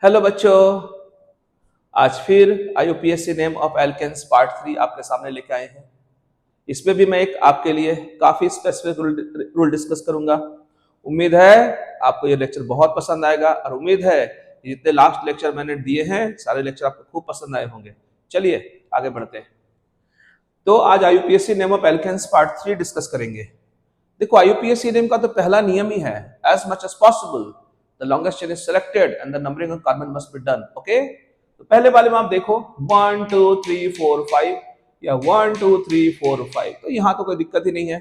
Hello बच्चों। आज फिर IUPAC name of alkanes part 3 आपके सामने लेके आए हैं। इसमें भी मैं एक आपके लिए काफी स्पेसिफिक रूल डिस्कस करूंगा। उम्मीद है आपको ये लेक्चर बहुत पसंद आएगा और उम्मीद है जितने लास्ट लेक्चर मैंने दिए हैं सारे लेक्चर आपको खूब पसंद आए होंगे। चलिए आगे बढ़ते हैं। तो आज IUPAC name of alkanes part 3 discuss करेंगे। देखो IUPAC नेम का तो पहला नियम ही है as much as possible the longest chain is selected and the numbering of carbon must be done. Okay, तो पहले वाले में आप देखो 1 2 3 4 5 या 1 2 3 4 5, तो यहाँ तो कोई दिक्कत ही नहीं है।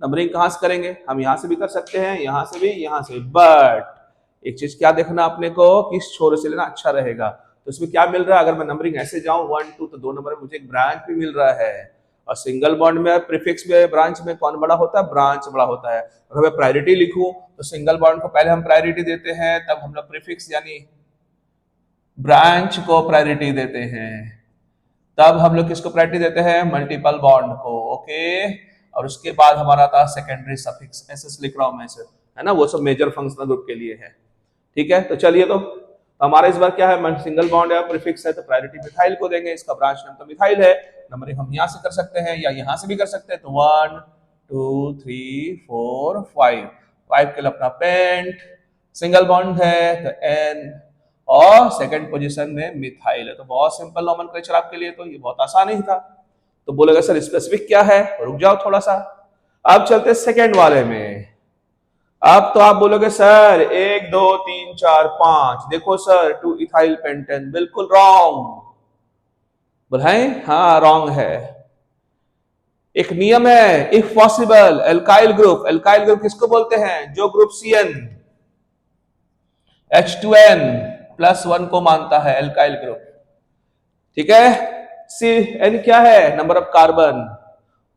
नंबरिंग कहाँ से करेंगे? हम यहाँ से भी कर सकते हैं, यहाँ से भी, यहाँ से भी। बट एक चीज क्या देखना अपने को, किस छोर से लेना अच्छा रहेगा। तो इसमें क्या मिल रहा है, अगर मैं नंबरिंग ऐसे जाऊं 1 2 तो 2 नंबर में मुझे एक ब्रांच भी मिल रहा है। और सिंगल बॉन्ड में प्रीफिक्स में ब्रांच में कौन बड़ा होता है? ब्रांच बड़ा होता है। अगर मैं प्रायोरिटी लिखूं तो सिंगल बॉन्ड को पहले हम प्रायोरिटी देते हैं, तब हम लोग प्रीफिक्स यानी ब्रांच को प्रायोरिटी देते हैं, तब हम लोग किसको प्रायोरिटी देते हैं? मल्टीपल बॉन्ड को। ओके, और उसके बाद हमारा था सेकेंडरी सफिक्स। एसएस लिख रहा हूं मैं इसे, है ना, वो सब मेजर फंक्शनल ग्रुप के लिए है। ठीक है, तो चलिए तो हमारा इस बार क्या है, सिंगल बॉन्ड है, प्रीफिक्स है, तो प्रायोरिटी मिथाइल को देंगे। इसका ब्रांच नाम तो मिथाइल है। नंबरिंग हम यहाँ से कर सकते हैं या यहाँ से भी कर सकते हैं। तो 1 2 3 4 5 5 के लिए अपना पेंट, सिंगल बॉन्ड है तो एन, और सेकंड पोजीशन में मिथाइल है। तो बहुत सिंपल नोमेनक्लेचर आपके लिए, तो ये बहुत आसान ही था। तो बोलेगा सर स्पेसिफिक क्या है, रुक जाओ थोड़ा सा। अब चलते सेकंड वाले में। अब तो आप बोलोगे सर 1 2 3 4 5, देखो सर 2 इथाइल पेंटेन, बिल्कुल रॉन्ग। बोलें हाँ रॉन्ग है। एक नियम है, if possible alkyl group, alkyl group किसको बोलते हैं? जो ग्रुप CN H2N +1 को मानता है एल्काइल ग्रुप। ठीक है, CN क्या है? नंबर ऑफ कार्बन,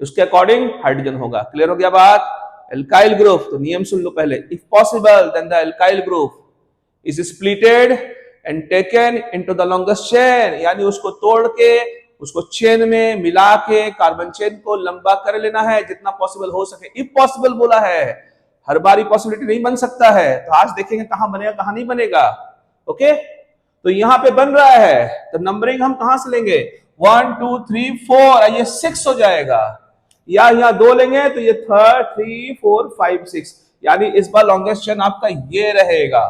उसके अकॉर्डिंग हाइड्रोजन होगा। क्लियर हो गया बात? एल्काइल ग्रुप, तो नियम सुन लो पहले। If possible then the alkyl group is splitted and taken into the longest chain, यानी उसको तोड़ के उसको चेन में मिला के कार्बन चेन को लंबा कर लेना है जितना पॉसिबल हो सके। इफ पॉसिबल बोला है, हर बारी पॉसिबिलिटी नहीं बन सकता है। तो आज देखेंगे कहां बनेगा कहां नहीं बनेगा। ओके, तो यहां पे बन रहा है, तो नंबरिंग हम कहां से लेंगे? 1 2 3 4, ये 6 हो जाएगा। या यहाँ 2 लेंगे तो ये 3 4 5 6, यानी इस बार लॉन्गेस्ट चेन आपका ये रहेगा।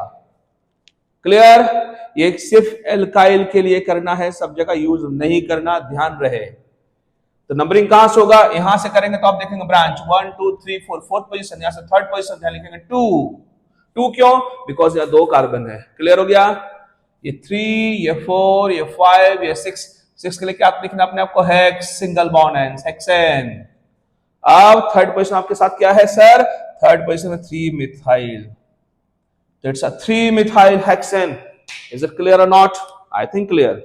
क्लियर? ये सिर्फ एल्काइल के लिए करना है, सब जगह यूज नहीं करना, ध्यान रहे। तो नंबरिंग कहां से होगा? यहां से करेंगे तो आप देखेंगे ब्रांच 1 2 3 4, फोर्थ पोजीशन, यहां से थर्ड पोजीशन, यहां लिखेंगे 2 क्यों? बिकॉज यहां 2 कार्बन है। क्लियर हो गया? ये 3, ये 4, ये 5, ये 6 के लिए क्या लिखना अपने आपको? Hex, single bond and hexane. अब थर्ड पोजीशन आपके साथ क्या है सर? थर्ड पोजीशन में 3 मिथाइल, तो it's a 3 methyl hexane. Is it clear और नॉट? I think clear.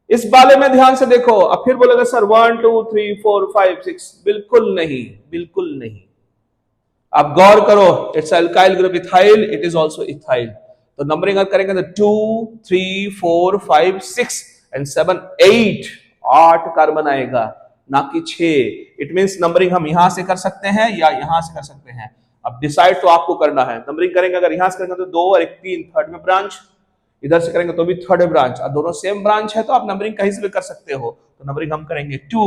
इस वाले में ध्यान से देखो। अब फिर बोलेगा सर 1 2 3 4 5 6, बिल्कुल नहीं, बिल्कुल नहीं। आप गौर करो, it's alkyl group ethyl, it is also ethyl. तो नंबरिंग अगर करेंगे तो 2 3 4 5 6 एंड 7 8 कार्बन आएगा, ना कि 6। इट मींस नंबरिंग हम यहां से कर सकते हैं या यहां से कर सकते हैं। अब डिसाइड तो आपको करना है। नंबरिंग करेंगे अगर यहां से करेंगे तो 2 और 1 3, थर्ड में ब्रांच, इधर से करेंगे तो भी थर्ड ब्रांच, और दोनों सेम ब्रांच है तो आप नंबरिंग कहीं से भी कर सकते हो। तो नंबरिंग हम करेंगे 2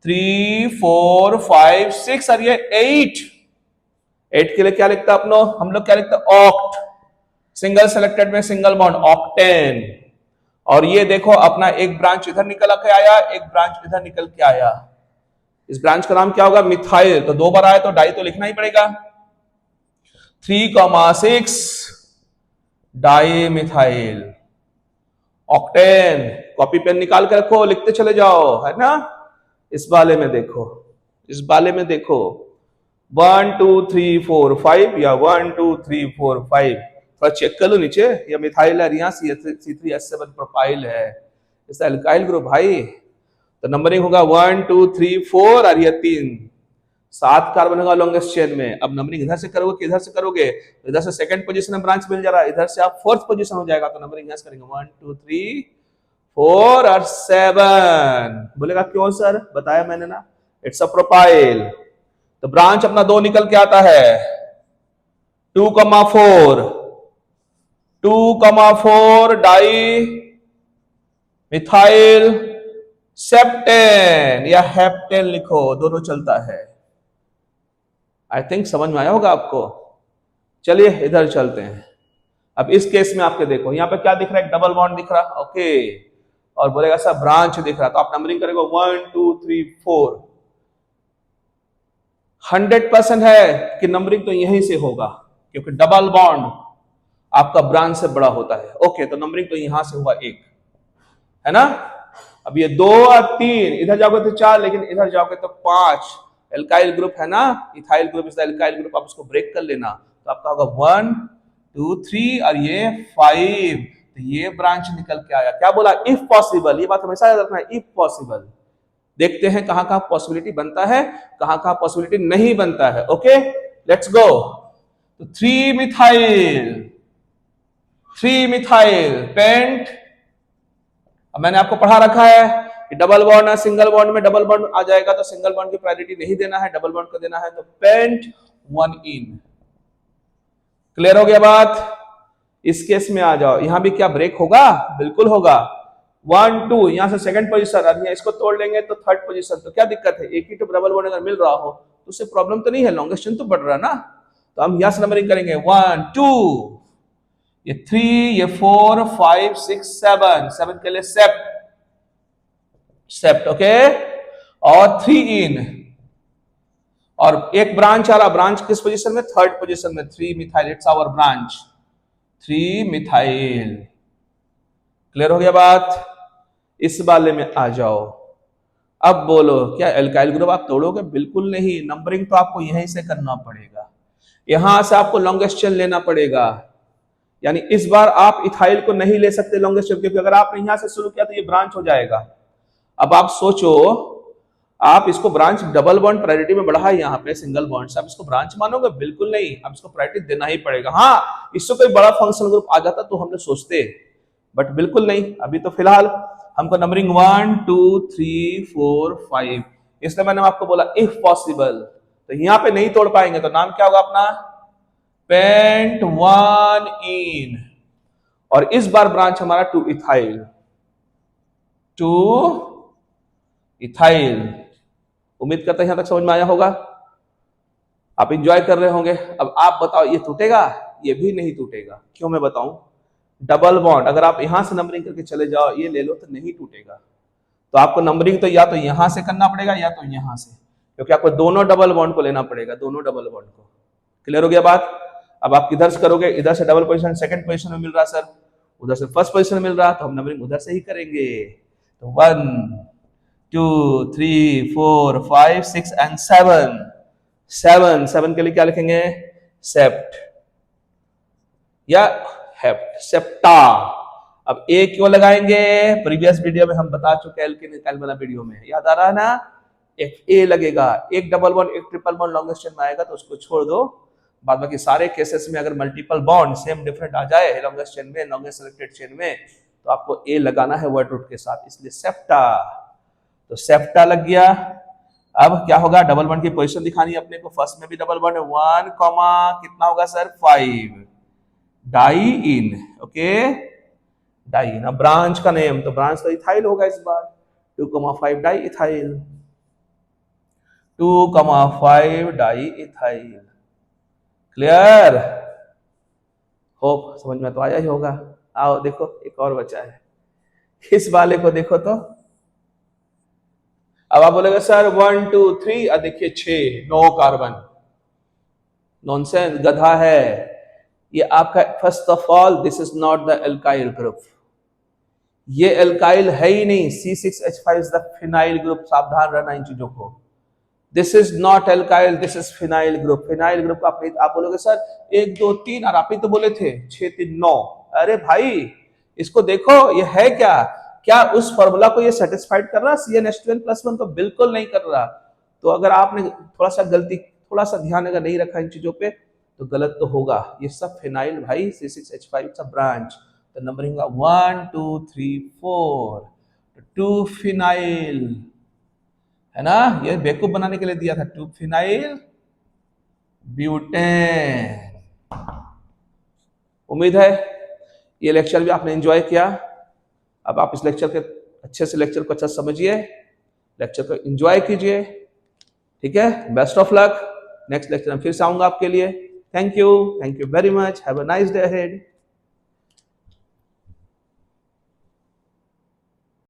3 4 5 6 और ये 8 के लिए क्या लिखता है अपनो, हम लोग क्या लिखते हैं? ऑक्ट। सिंगल सेलेक्टेड में सिंगल बॉन्ड, ऑक्टेन। और ये देखो अपना एक ब्रांच इधर निकल के आया, एक ब्रांच इधर निकल के आया। इस ब्रांच का नाम क्या होगा? मिथाइल। तो 2 बार आया तो डाई तो लिखना ही पड़ेगा। 3,6 di methyl octane. Copy pen निकाल के रखो, लिखते चले जाओ, है ना। इस वाले में देखो, इस वाले में देखो 1 2 3 4 5 या 1 2 3 4 5, थोड़ा चेक कर लो नीचे, या मिथाइल है, यहाँ C3H7 प्रोपाइल है, इस एल्काइल ग्रुप भाई। तो नंबरिंग होगा 1 2 3 4 और ये 3, 7 कार्बन होगा लॉन्गेस्ट चेन में। अब नंबरिंग इधर से करोगे कि इधर से करोगे? इधर से सेकंड पोजीशन में ब्रांच मिल जा रहा है, इधर से आप फोर्थ पोजीशन हो जाएगा। तो नंबरिंग यहां से करेंगे 1 2 3 4 और 7। बोलेगा क्यों सर? बताया मैंने ना, इट्स अ प्रोपाइल। तो ब्रांच अपना 2 निकल के आता है, 2,4 2,4 डाई मिथाइल सेप्टेन या हेप्टेन लिखो, दोनों चलता है। आई थिंक समझ में आया होगा आपको। चलिए इधर चलते हैं। अब इस केस में आपके देखो यहां पे क्या दिख रहा है, एक डबल बॉन्ड दिख रहा, ओके, और बोलेगा सर ब्रांच दिख रहा, तो आप नंबरिंग करेंगे 1 2 3 4। 100% है कि नंबरिंग तो यहीं से होगा, क्योंकि डबल बॉन्ड आपका ब्रांच से बड़ा होता है। ओके, तो नंबरिंग तो यहां से हुआ 1, है ना। अब ये 2 और 3, इधर जाओगे तो 4, लेकिन इधर जाओगे तो 5। एल्काइल ग्रुप है ना, ethyl group is the alkyl group, आप उसको ब्रेक कर लेना, तो आपका होगा 1 2 3 और ये 5। तो ये ब्रांच निकल के आया। क्या बोला, इफ पॉसिबल, ये बात हमेशा याद रखना है, इफ पॉसिबल। देखते हैं कहां कहां पॉसिबिलिटी बनता है, कहां कहां पॉसिबिलिटी नहीं बनता है। Okay, let's go. तो 3 मिथाइल पेंट। अब मैंने आपको पढ़ा रखा है कि डबल बॉन्ड है, सिंगल बॉन्ड में डबल बॉन्ड आ जाएगा तो सिंगल बॉन्ड की प्रायोरिटी नहीं देना है, डबल बॉन्ड को देना है, तो पेंट 1 इन। क्लियर हो गया बात। इस केस में आ जाओ, यहां भी क्या ब्रेक होगा, बिल्कुल होगा। 1 2 यहां से सेकंड पोजीशन, अब इसको तोड़ लेंगे तो थर्ड पोजीशन, तो क्या दिक्कत है, एक ही तो डबल बॉन्ड अगर मिल रहा हो तो उससे प्रॉब्लम तो नहीं है, लॉन्गेस्ट चेन तो बढ़ रहा ना। तो हम यहां से नंबरिंग करेंगे 1 2, ये 3, ये 4 5 6 7 के लिए सेप्ट, ओके, और 3 इन, और एक ब्रांच आ रहा, ब्रांच किस पोजीशन में, थर्ड पोजीशन में, 3 methyl, it's our branch 3 methyl. Clear हो गया बात। इस वाले में आ जाओ। अब बोलो, क्या एल्काइल ग्रुप आप तोड़ोगे, बिल्कुल नहीं, नंबरिंग तो आपको यहीं से करना पड़ेगा, यहां से आपको लॉन्गेस्ट चेन लेना पड़ेगा। यानी इस बार आप इथाइल को नहीं ले सकते लॉन्गेस्ट चेन, क्योंकि अगर आपने यहां से शुरू किया तो ये ब्रांच हो जाएगा। अब आप सोचो, आप इसको ब्रांच डबल बॉन्ड प्रायोरिटी में बढ़ा है, यहाँ पे सिंगल बॉन्ड से आप इसको ब्रांच मानोगे, बिल्कुल नहीं, अब इसको प्रायोरिटी देना ही पड़ेगा। हाँ, इससे कोई बड़ा फंक्शनल ग्रुप आ जाता तो हम लोग सोचते, बट बिल्कुल नहीं। अभी तो फिलहाल हमको नंबरिंग 1 2 3 4 5, इसलिए मैंने आपको बोला इफ पॉसिबल, तो यहां पे नहीं तोड़ पाएंगे तो नाम क्या होगा अपना, पेंट 1 इन, और इस बार ब्रांच हमारा 2 इथाइल, 2 इथाइल। उम्मीद करते हैं यहां तक समझ में आया होगा, आप एंजॉय कर रहे होंगे। अब आप बताओ, ये टूटेगा, ये भी नहीं टूटेगा, क्यों मैं बताऊं, डबल बॉन्ड अगर आप यहां से नंबरिंग करके चले जाओ, ये ले लो, तो नहीं टूटेगा। तो आपको नंबरिंग तो या तो यहां से करना पड़ेगा या तो यहां से, क्योंकि आपको दोनों डबल बॉन्ड को लेना पड़ेगा, दोनों डबल बॉन्ड को। क्लियर हो गया बात। अब आप किधर से करोगे, इधर से डबल पोजीशन सेकंड पोजीशन में मिल रहा सर, उधर से फर्स्ट पोजीशन में मिल रहा, तो हम नंबरिंग उधर से ही करेंगे। तो 1 2 3 4 5 6 एंड 7 के लिए क्या लिखेंगे, सेप्ट या हेप्ट, सेप्टा। अब ए क्यों लगाएंगे, प्रीवियस वीडियो में हम बता चुके हैं, एल्केन वाला वीडियो में, याद आ रहा है ना। एक ए लगेगा, एक डबल बॉन्ड एक ट्रिपल बॉन्ड लॉन्गेस्ट चेन में आएगा तो उसको छोड़ दो, बाद बाकी सारे केसेस में अगर मल्टीपल बॉन्ड सेम डिफरेंट आ जाए लॉन्गेस्ट चेन में, लॉन्गेस्ट सिलेक्टेड चेन में, तो आपको ए लगाना है वर्ड रूट के साथ, इसलिए सेप्टा। तो सेप्टा लग गया। अब क्या होगा, डबल बॉन्ड की पोजीशन दिखानी है अपने को, फर्स्ट में भी डबल बॉन्ड है, 1 कितना होगा सर, 5 डाई इन, ओके, डाई इन। अब ब्रांच का नेम, तो ब्रांच तो इथाइल होगा इस बार, 2,5 di ethyl, 2,5 di ethyl. Clear, hope समझ में तो आया ही होगा। आओ देखो, एक और बचा है, इस वाले को देखो तो। अब आप बोलेगा सर 1 2 3, अब देखिए 6, 9 कार्बन, नॉनसेंस, गधा है ये आपका। First of all this is not the alkyl group, ये एल्काइल है ही नहीं, C6H5 is the phenyl group, सावधान रहना इन चीजों को। This is not alkyl, this is phenyl group. Phenyl group का आप बोलोगे सर 1 2 3, और आप ही तो बोले थे 6 3 9। अरे भाई इसको देखो, ये है क्या, क्या उस फॉर्मूला को ये सेटिस्फाइड कर रहा CnH2n+1, तो बिल्कुल नहीं कर रहा। तो अगर आपने थोड़ा सा ध्यान अगर नहीं रखा इन चीजों पे तो गलत तो होगा। ये सब फिनाइल भाई, C6H5 सब ब्रांच, तो नंबरिंग 1 2 3 4, 2 फिनाइल है ना, ये बेवकूफ बनाने के लिए दिया था, 2 फिनाइल ब्यूटेन। उम्मीद है ये लेक्चर भी आपने एंजॉय किया। अब आप इस लेक्चर के अच्छे से लेक्चर को अच्छा समझिए, लेक्चर को एंजॉय कीजिए, ठीक है। Best of luck. Next lecture में फिर से आऊंगा आपके लिए। Thank you very much. Have a nice day ahead.